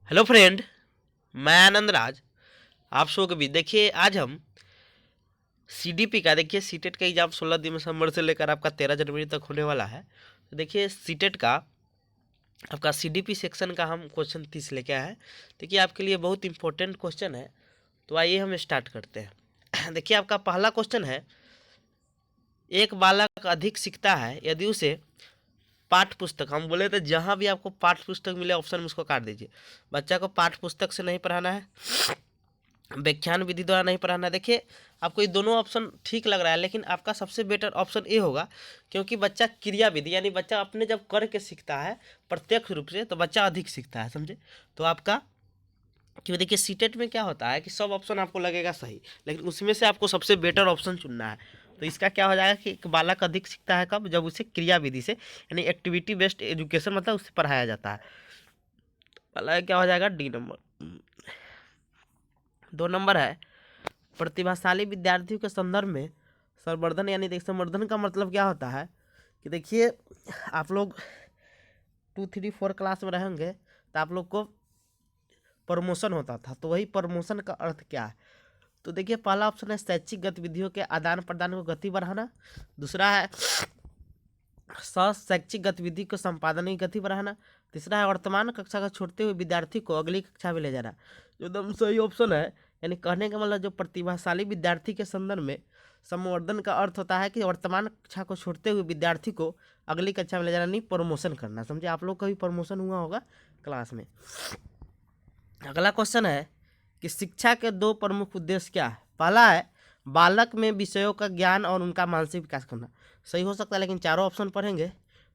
Hello friend, मैं आनंद राज। आप सबको भी देखिए, आज हम सीडीपी का देखिए सीटेट का एग्जाम 16 दिसंबर से लेकर आपका 13 जनवरी तक होने वाला है। तो देखिए सीटेट का आपका सीडीपी सेक्शन का हम क्वेश्चन 30 लेके आए हैं। देखिए आपके लिए बहुत इंपॉर्टेंट क्वेश्चन है, तो आइए हम स्टार्ट करते हैं। देखिए आपका पहला क्वेश्चन है, एक बालक अधिक सीखता है यदि उसे पाठ्य पुस्तक, हम बोले थे जहाँ भी आपको पाठ्य पुस्तक मिले ऑप्शन में उसको काट दीजिए। बच्चा को पाठ्य पुस्तक से नहीं पढ़ाना है, व्याख्यान विधि द्वारा नहीं पढ़ाना। देखिए आपको ये दोनों ऑप्शन ठीक लग रहा है, लेकिन आपका सबसे बेटर ऑप्शन ये होगा, क्योंकि बच्चा क्रिया विधि यानी बच्चा अपने जब करके सीखता है प्रत्यक्ष रूप से, तो बच्चा अधिक सीखता है, समझे। तो आपका क्योंकि देखिए सीटेट में क्या होता है कि सब ऑप्शन आपको लगेगा सही, लेकिन उसमें से आपको सबसे बेटर ऑप्शन चुनना है। तो इसका क्या हो जाएगा कि एक बालक अधिक सीखता है कब, जब उसे क्रिया विधि से यानी एक्टिविटी बेस्ड एजुकेशन मतलब उससे पढ़ाया जाता है। पहला क्या हो जाएगा, डी नंबर। 2 नंबर है, प्रतिभाशाली विद्यार्थियों के संदर्भ में संवर्धन यानी देख संवर्धन का मतलब क्या होता है कि देखिए आप लोग 2, 3, 4 क्लास में रहेंगे तो आप लोग को प्रमोशन होता था, तो वही प्रमोशन का अर्थ क्या है। तो देखिए पहला ऑप्शन है शैक्षिक गतिविधियों के आदान प्रदान को गति बढ़ाना। दूसरा है शैक्षिक गतिविधि को संपादन की गति बढ़ाना। तीसरा है वर्तमान कक्षा को छोड़ते हुए विद्यार्थी को अगली कक्षा में ले जाना। जो एकदम सही ऑप्शन है, यानी कहने का मतलब जो प्रतिभाशाली विद्यार्थी के संदर्भ में संवर्धन का अर्थ होता है कि वर्तमान कक्षा को छोड़ते हुए विद्यार्थी को अगली कक्षा में ले जाना, नहीं प्रमोशन करना, समझे। आप लोग का भी प्रमोशन हुआ होगा क्लास में। अगला क्वेश्चन है कि शिक्षा के 2 प्रमुख उद्देश्य क्या है। पहला है बालक में विषयों का ज्ञान और उनका मानसिक विकास करना, सही हो सकता है, लेकिन चारों ऑप्शन पढ़ेंगे।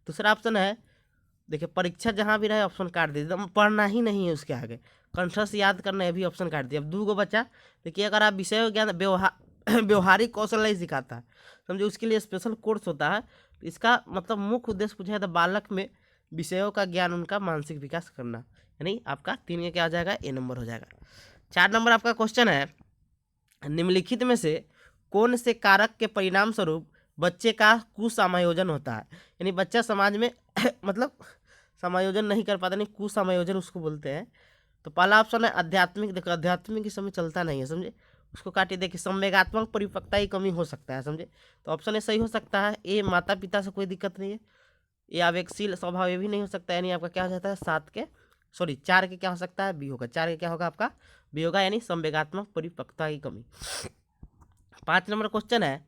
दूसरा ऑप्शन है देखिए परीक्षा जहाँ भी रहे ऑप्शन काट दीजिए, एकदम पढ़ना ही नहीं है उसके आगे, कंठस्थ याद करना है भी ऑप्शन काट दिया। अब 2 बचा। देखिए अगर आप विषय ज्ञान व्यवहारिक कौशल नहीं सिखाता है, समझे, उसके लिए स्पेशल कोर्स होता है। तो इसका मतलब मुख्य उद्देश्य पूछा है तो बालक में विषयों का ज्ञान उनका मानसिक विकास करना, यानी आपका 3 का क्या हो जाएगा, ए नंबर हो जाएगा। 4 नंबर आपका क्वेश्चन है, निम्नलिखित में से कौन से कारक के परिणाम स्वरूप बच्चे का कुसमायोजन होता है, यानी बच्चा समाज में मतलब समायोजन नहीं कर पाता, नहीं कुसमायोजन उसको बोलते हैं। तो पहला ऑप्शन है आध्यात्मिक। देखो आध्यात्मिक इस समय चलता नहीं है, समझे, उसको काटिए। देखिए संवेगात्मक परिपक्वता की कमी हो सकता है, समझे। तो ऑप्शन ए सही हो सकता है। ए माता पिता से कोई दिक्कत नहीं है। ये आवेगशील स्वभाव ये भी नहीं हो सकता, यानी आपका क्या हो जाता है 4 के क्या हो सकता है, बी होगा। 4 के क्या होगा आपका, बी होगा, यानी संवेगात्मक परिपक्वता की कमी। 5 नंबर क्वेश्चन है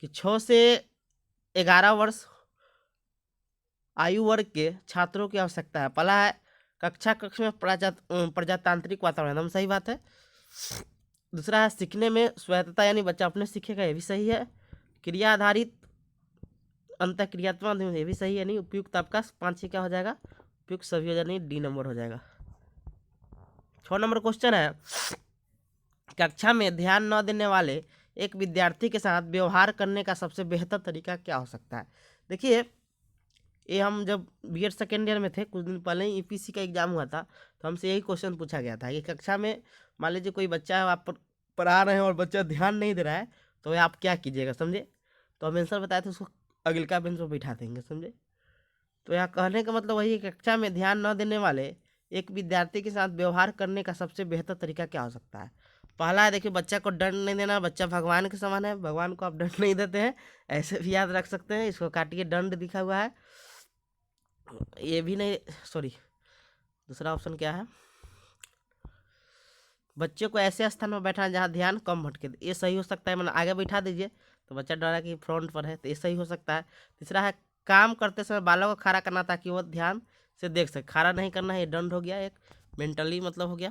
कि 6 से 11 वर्ष आयु वर्ग के छात्रों की आवश्यकता है। पहला है कक्ष में प्रजातांत्रिक वातावरण, एकदम सही बात है। दूसरा है सीखने में स्वायत्तता, यानी बच्चा अपने सीखेगा, ये भी सही है। क्रिया आधारित अंत क्रियात्मक, ये भी सही है। नहीं उपयुक्त आपका 5 क्या हो जाएगा, उपयुक्त सभी हो जाएगा, नहीं डी नंबर हो जाएगा। 6 नंबर क्वेश्चन है, कक्षा में ध्यान न देने वाले एक विद्यार्थी के साथ व्यवहार करने का सबसे बेहतर तरीका क्या हो सकता है। देखिए ये हम जब बीएड सेकेंड ईयर में थे, कुछ दिन पहले ही ईपीसी का एग्जाम हुआ था, तो हमसे यही क्वेश्चन पूछा गया था कि कक्षा में मान लीजिए कोई बच्चा है, आप पढ़ा रहे हैं और बच्चा ध्यान नहीं दे रहा है, तो आप क्या कीजिएगा, समझे। तो हम आंसर बताए थे, उसको अगलिका बेंच पर बैठा देंगे, समझे। तो यहाँ कहने का मतलब वही है, कक्षा में ध्यान न देने वाले एक विद्यार्थी के साथ व्यवहार करने का सबसे बेहतर तरीका क्या हो सकता है। पहला है देखिए बच्चा को दंड नहीं देना, बच्चा भगवान के समान है, भगवान को आप दंड नहीं देते हैं, ऐसे भी याद रख सकते हैं। इसको काटिए, दंड दिखा हुआ है, ये भी नहीं, सॉरी, दूसरा ऑप्शन क्या है, बच्चे को ऐसे स्थान में बैठाना जहाँ ध्यान कम भटके, ये सही हो सकता है। मतलब आगे बैठा दीजिए तो बच्चा डरा कि फ्रंट पर है, तो ये सही हो सकता है। तीसरा है काम करते समय बालों को खड़ा करना ताकि वो ध्यान से देख सके, खड़ा नहीं करना है, ये दंड हो गया एक, मेंटली मतलब हो गया।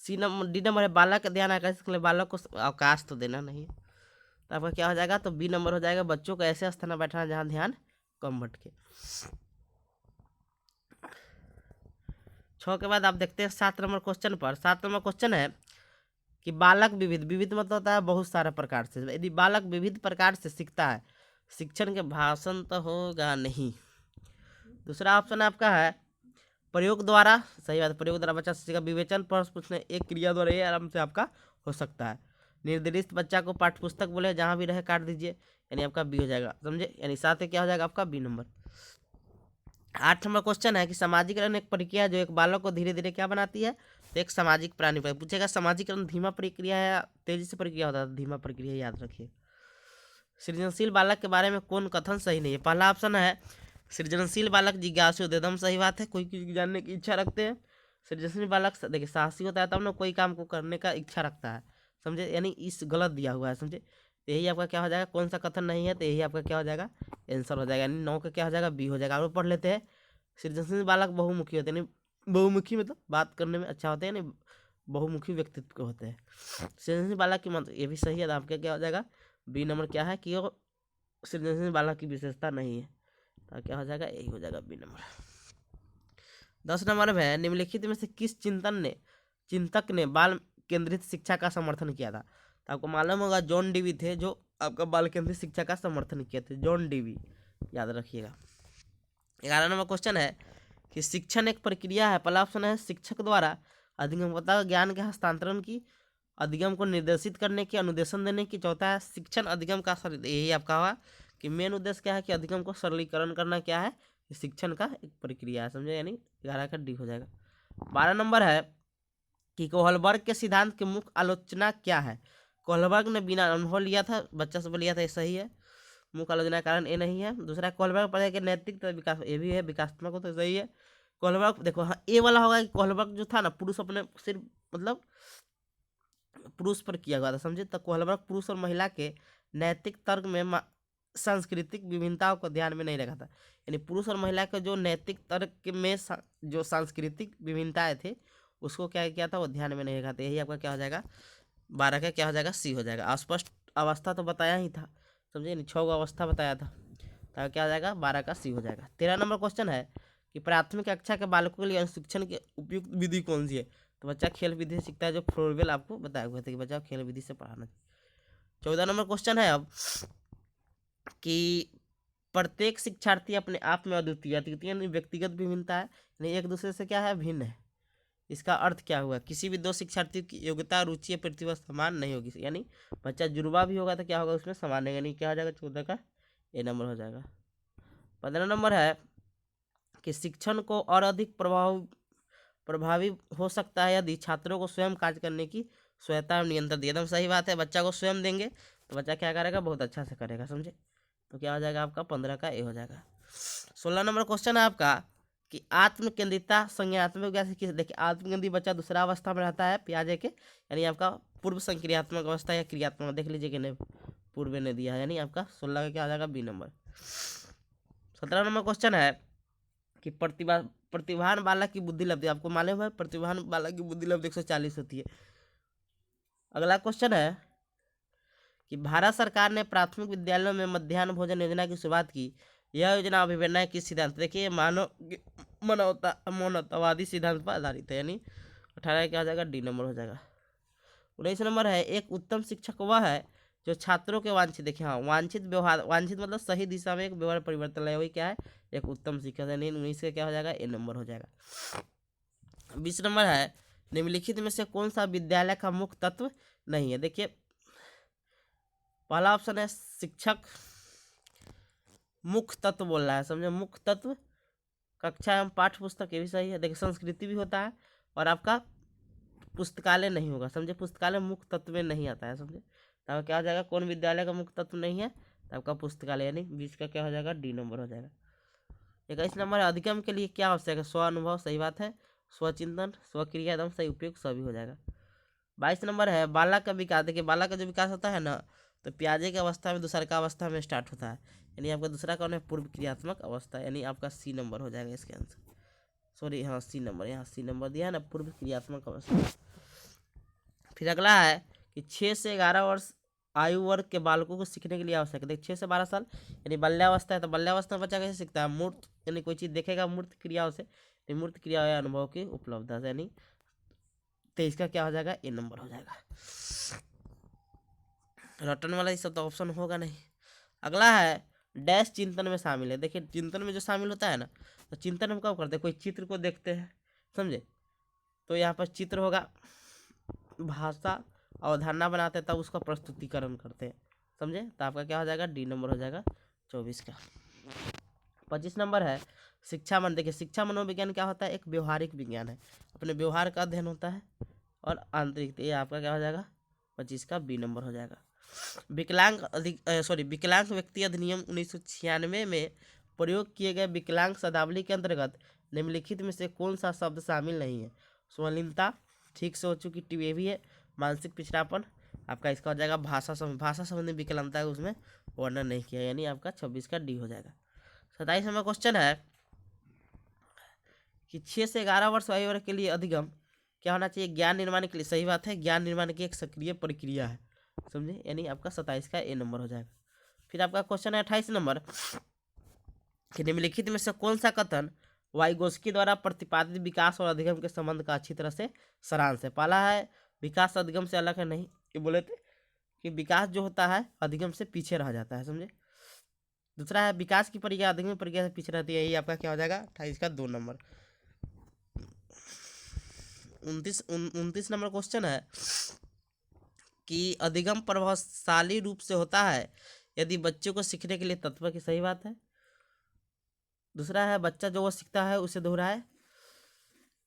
डी नंबर है बालक का ध्यान आकर्षित करने, बालक को अवकाश तो देना नहीं है, तो आपका क्या हो जाएगा, तो बी नंबर हो जाएगा, बच्चों को ऐसे स्थान में बैठाना जहाँ ध्यान कम भटके। 6 के बाद आप देखते हैं 7 नंबर क्वेश्चन पर। 7 नंबर क्वेश्चन है कि बालक विविध, विविध मतलब होता है बहुत सारे प्रकार से, यदि बालक विविध प्रकार से सीखता है, शिक्षण के भाषण तो होगा नहीं। दूसरा ऑप्शन आपका है प्रयोग द्वारा, सही बात है, प्रयोग द्वारा बच्चा सीखेगा। विवेचन प्रश्न पूछने एक क्रिया द्वारा, ये आराम से आपका हो सकता है। निर्दिष्ट बच्चा को पाठ्य पुस्तक बोले जहाँ भी रहे काट दीजिए, यानी आपका बी हो जाएगा, समझे, यानी 7 क्या हो जाएगा आपका, बी नंबर। 8 नंबर क्वेश्चन है कि सामाजिकरण एक प्रक्रिया है जो एक बालक को धीरे धीरे क्या बनाती है, तो एक सामाजिक प्राणी पर पूछेगा। सामाजिकरण धीमा प्रक्रिया है या तेजी से प्रक्रिया होता है, धीमा प्रक्रिया, याद रखिए। सृजनशील बालक के बारे में कौन कथन सही नहीं है, पहला ऑप्शन है सृजनशील बालक जिज्ञासु एकदम सही बात है, कोई चीज जानने की इच्छा रखते हैं। सृजनशील बालक देखिए साहसी होता है तब ना कोई काम को करने का इच्छा रखता है, समझे, यानी इस गलत दिया हुआ है, समझे। तो यही आपका क्या हो जाएगा, कौन सा कथन नहीं है, तो यही आपका क्या हो जाएगा, आंसर हो जाएगा, यानी 9 का क्या हो जाएगा, बी हो जाएगा। और पढ़ लेते हैं, सृजनशील बालक बहुमुखी होते हैं, यानी बहुमुखी मतलब बात करने में अच्छा होते हैं, यानी बहुमुखी व्यक्तित्व के होते हैं। सृजनशील बालक की मतलब ये भी सही है, तो आपका क्या हो जाएगा, बी नंबर क्या है कि वो सृजनशील बालक की विशेषता नहीं है, तो क्या हो जाएगा, यही हो जाएगा बी नंबर। 10 नंबर में है निम्नलिखित में से किस चिंतक ने बाल केंद्रित शिक्षा का समर्थन किया था, तो आपको मालूम होगा जॉन डीवी थे जो आपका बाल केंद्रित शिक्षा का समर्थन किए थे, जॉन डीवी, याद रखिएगा। 11 नंबर क्वेश्चन है कि शिक्षण एक प्रक्रिया है, पहला ऑप्शन है शिक्षक द्वारा अधिगमता ज्ञान के हस्तांतरण की, अधिगम को निर्देशित करने की, अनुदेशन देने की, चौथा है शिक्षण अधिगम का यही आपका हुआ कि मेन उद्देश्य क्या है कि अधिगम को सरलीकरण करना क्या है, शिक्षण का एक प्रक्रिया है, समझे, यानी 11 का डी हो जाएगा। 12 नंबर है कि कोहलबर्ग के सिद्धांत की मुख्य आलोचना क्या है, कोहलबर्ग ने बिना अनुभव लिया था, बच्चा सब लिया था, ये सही है, मुख्य आलोचना कारण ये नहीं है। दूसरा कोहलबर्ग पढ़े कि नैतिक विकास, ये भी है, विकासात्मक हो तो सही है। कोहलबर्ग देखो हाँ ए वाला होगा कि कोहलबर्ग जो था ना पुरुष अपने सिर्फ मतलब पुरुष पर किया हुआ था, समझे, तो कोहलबर्ग पुरुष और महिला के नैतिक तर्क में सांस्कृतिक विभिन्नताओं को ध्यान में नहीं रखा था, यानी पुरुष और महिला के जो नैतिक तर्क में जो सांस्कृतिक विभिन्नताएं थे उसको क्या किया था, वो ध्यान में नहीं रखा था, यही आपका क्या हो जाएगा, 12 का क्या हो जाएगा, सी हो जाएगा। अस्पष्ट अवस्था तो बताया ही था, समझे, नहीं 6 अवस्था बताया था, तो क्या हो जाएगा, 12 का सी हो जाएगा। 13 नंबर क्वेश्चन है कि प्राथमिक कक्षा के बालकों के लिए अनुशिक्षण की उपयुक्त विधि कौन सी है, तो बच्चा खेल विधि से सीखता है, जो फ्लोरवेल आपको बताया हुआ था कि बच्चा खेल विधि से पढ़ाना चाहिए। 14 नंबर क्वेश्चन है अब कि प्रत्येक शिक्षार्थी अपने आप में अद्वितीय, अद्वितीय यानी व्यक्तिगत भिन्नता है, यानी एक दूसरे से क्या है, भिन्न है। इसका अर्थ क्या हुआ, किसी भी दो शिक्षार्थी की योग्यता, रुचि या प्रतिभा समान नहीं होगी, यानी बच्चा जुड़वा भी होगा तो क्या होगा, उसमें समान नहीं, यानी क्या हो जाएगा, 14 का ए नंबर हो जाएगा। 15 नंबर है कि शिक्षण को और अधिक प्रभावी हो सकता है यदि छात्रों को स्वयं कार्य करने की स्वयंता और नियंत्रण दिए, एकदम सही बात है, बच्चा को स्वयं देंगे तो बच्चा क्या करेगा, बहुत अच्छा से करेगा, समझे, तो क्या हो जाएगा आपका 15 का ए हो जाएगा। 16 नंबर क्वेश्चन है आपका कि आत्म केंद्रिता संज्ञानात्मक विकास की, देखिए आत्म केंद्रित बच्चा दूसरा अवस्था में रहता है पियाजे के, यानी आपका पूर्व संक्रियात्मक अवस्था या क्रियात्मक, देख लीजिए कि नहीं पूर्व ने दिया है, यानी आपका 16 का क्या हो जाएगा, बी नंबर। 17 नंबर क्वेश्चन है कि प्रतिभावान बालक की बुद्धि लब्धि, आपको मालूम है प्रतिभावान बालक की बुद्धि लब्धि 140 होती है। अगला क्वेश्चन है कि भारत सरकार ने प्राथमिक विद्यालयों में मध्याह्न भोजन योजना की शुरुआत की, यह योजना अभिप्रेरणा किस सिद्धांत, देखिए मानवतावादी सिद्धांत पर आधारित है, यानी 18 क्या हो जाएगा, डी नंबर हो जाएगा। 19 नंबर है एक उत्तम शिक्षक वह है जो छात्रों के वांछित, देखिए हाँ वांछित व्यवहार, वांछित मतलब सही दिशा में एक व्यवहार परिवर्तन लाए, वही क्या है, एक उत्तम शिक्षक, यानी 19 का क्या हो जाएगा, ए नंबर हो जाएगा। 20 नंबर है निम्नलिखित में से कौन सा विद्यालय का मुख्य तत्व नहीं है, देखिए पहला ऑप्शन है शिक्षक, मुख्य तत्व बोल रहा है, समझे, मुख्य तत्व कक्षा एवं पाठ्य पुस्तक, ये भी सही है, देखिए संस्कृति भी होता है, और आपका पुस्तकालय नहीं होगा, समझे, पुस्तकालय मुख्य तत्व में नहीं आता है, समझे, तो क्या हो जाएगा, कौन विद्यालय का मुख्य तत्व नहीं है, तो आपका पुस्तकालय, यानी 20 का क्या हो जाएगा, डी नंबर हो जाएगा। 21 नंबर अधिगम के लिए क्या आवश्यक है, स्व अनुभव, सही बात है, स्वचिंतन, स्वक्रिया एकदम सही, उपयोग सभी हो जाएगा। 22 नंबर है बालक का विकास, देखिए बालक का जो विकास होता है ना, तो प्याजे की अवस्था में दूसरा का अवस्था में स्टार्ट होता है, यानी आपका दूसरा कौन है, पूर्व क्रियात्मक अवस्था, यानी आपका सी नंबर हो जाएगा इसके आंसर, सॉरी हाँ सी नंबर, यहाँ सी नंबर दिया है ना, पूर्व क्रियात्मक अवस्था। फिर अगला है कि 6 से 11 वर्ष आयु वर्ग के बालकों को सीखने के लिए आवश्यक है, देखिए 6 से 12 साल यानी बाल्यावस्था है, तो बाल्यावस्था में बच्चा कैसे सीखता है, मूर्त यानी कोई चीज़ देखेगा मूर्त क्रियाओं से, मूर्त क्रिया या अनुभव की उपलब्धता से, यानी 23 का क्या हो जाएगा, ए नंबर हो जाएगा। रटन वाला ये सब तो ऑप्शन होगा नहीं। अगला है डैश चिंतन में शामिल है, देखिए चिंतन में जो शामिल होता है ना, तो चिंतन हम कब करते हैं, कोई चित्र को देखते हैं, समझे, तो यहाँ पर चित्र होगा, भाषा अवधारणा बनाते हैं तब उसका प्रस्तुतिकरण करते हैं, समझे, तो आपका क्या हो जाएगा, डी नंबर हो जाएगा 24 का। 25 नंबर है शिक्षा मन। देखिए शिक्षा मनोविज्ञान क्या होता है, एक व्यवहारिक विज्ञान है, अपने व्यवहार का अध्ययन होता है और आंतरिक, ये आपका क्या हो जाएगा 25 का बी नंबर हो जाएगा। विकलांग व्यक्ति अधिनियम 1996 में प्रयोग किए गए विकलांग शब्दावली के अंतर्गत निम्नलिखित में से कौन सा शब्द शामिल नहीं है। स्वलीनता ठीक से हो चुकी ये भी है। मानसिक पिछड़ापन आपका इसका हो जाएगा भाषा संबंधी विकलांगता उसमें वर्णन नहीं किया, यानी आपका 26 का डी हो जाएगा। 27 नंबर क्वेश्चन है कि 6 से 11 वर्ष आयु वर्ग के लिए अधिगम क्या होना चाहिए, ज्ञान निर्माण के लिए। सही बात है, ज्ञान निर्माण की एक सक्रिय प्रक्रिया है, समझे, यानी आपका 27 का ए नंबर हो जाएगा। फिर आपका क्वेश्चन है 28 नंबर कि निम्नलिखित में से कौन सा कथन वाइगोस्की द्वारा प्रतिपादित विकास और अधिगम के संबंध का अच्छी तरह से सारांश है। पहला है विकास अधिगम से अलग है, नहीं, ये बोले थे कि विकास जो होता है अधिगम से पीछे रह जाता है, समझे। दूसरा है विकास की प्रक्रिया अधिगम प्रक्रिया से पीछे रहती है, यही आपका क्या हो जाएगा 28 का 2 नंबर। 29 नंबर क्वेश्चन है कि अधिगम प्रभावशाली रूप से होता है यदि बच्चों को सीखने के लिए तत्पर की। सही बात है। दूसरा है बच्चा जो वो सीखता है उसे दोहराए,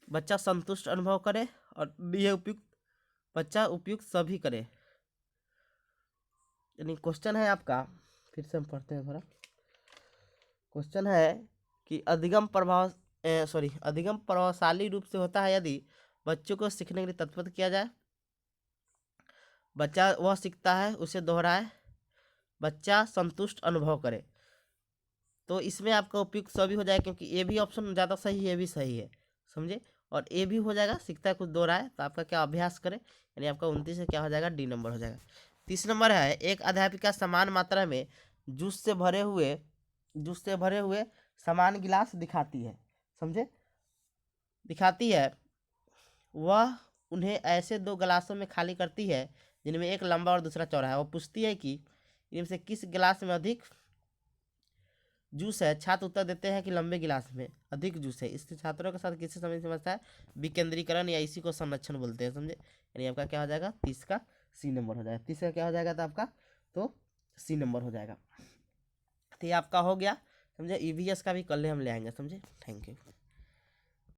बच्चा संतुष्ट अनुभव करे, और ये उपयुक्त बच्चा उपयुक्त सभी करे। यानी क्वेश्चन है आपका, फिर से हम पढ़ते हैं थोड़ा। क्वेश्चन है कि अधिगम प्रभावशाली रूप से होता है यदि बच्चों को सीखने के लिए तत्पर किया जाए, बच्चा वह सीखता है उसे दोहराए, बच्चा संतुष्ट अनुभव करे। तो इसमें आपका उपयुक्त सभी हो जाएगा, क्योंकि ए भी ऑप्शन ज़्यादा सही है, ये भी सही है, समझे, और ए भी हो जाएगा सीखता है कुछ दोहराए, तो आपका क्या अभ्यास करे, यानी आपका 29 से क्या हो जाएगा डी नंबर हो जाएगा। 30 नंबर है एक अध्यापिका समान मात्रा में जूस से भरे हुए समान गिलास दिखाती है, समझे, दिखाती है, वह उन्हें ऐसे 2 गिलासों में खाली करती है जिनमें एक लंबा और दूसरा चौड़ा है। वो पूछती है कि इनमें से किस गिलास में अधिक जूस है। छात्र उत्तर देते हैं कि लंबे गिलास में अधिक जूस है। इससे छात्रों के साथ किसी समय समझता है विकेंद्रीकरण, या इसी को संरक्षण बोलते हैं, समझे, यानी आपका क्या हो जाएगा 30 का सी नंबर हो जाएगा। 30 का क्या हो जाएगा तो आपका तो सी नंबर हो जाएगा। तो ये आपका हो गया, समझे। ईवीएस का भी कल हम ले आएंगे, समझे। Thank you.